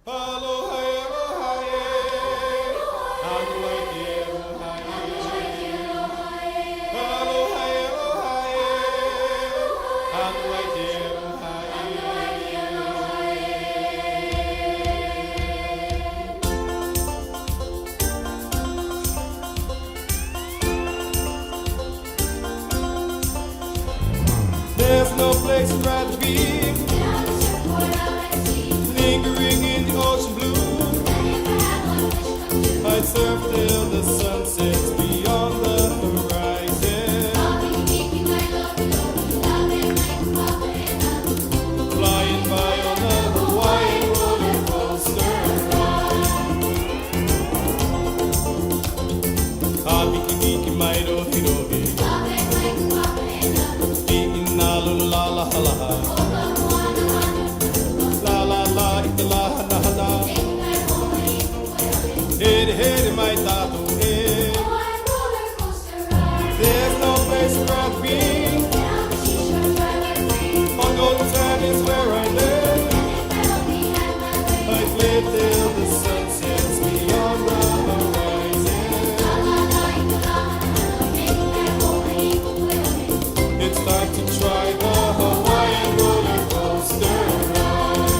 There's no place I'd rather be, lingering in the ocean blue. I'd surf till the sun sets beyond the horizon, flying by on a Hawaiian roller coaster ride. Abiki mai rohi la la la la la la la la la la Hede mai tato There's no place where I've been. On golden sand is where I live. I've lived till the sun sets beyond the horizon. It's time to try the Hawaiian roller coaster ride.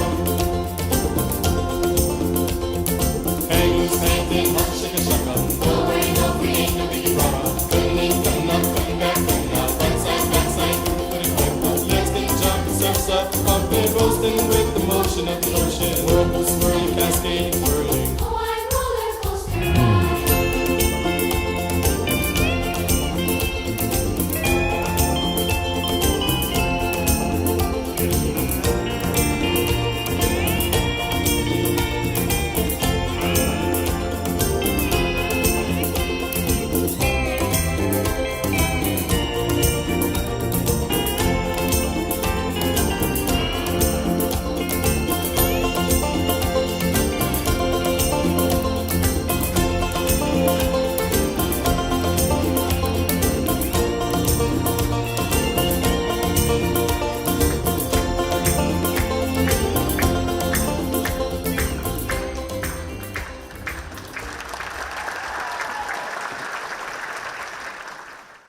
Hang loose, hang thin, hop, shake a shaka. No way, no free, ain't no biggie rara. Cutting in, cutting up, cutting back, cutting out. Backside, backside, put it quick. Legs get jump, surfs up, up and roasting with the motion of the ocean. Whirlpool swirl, cascade.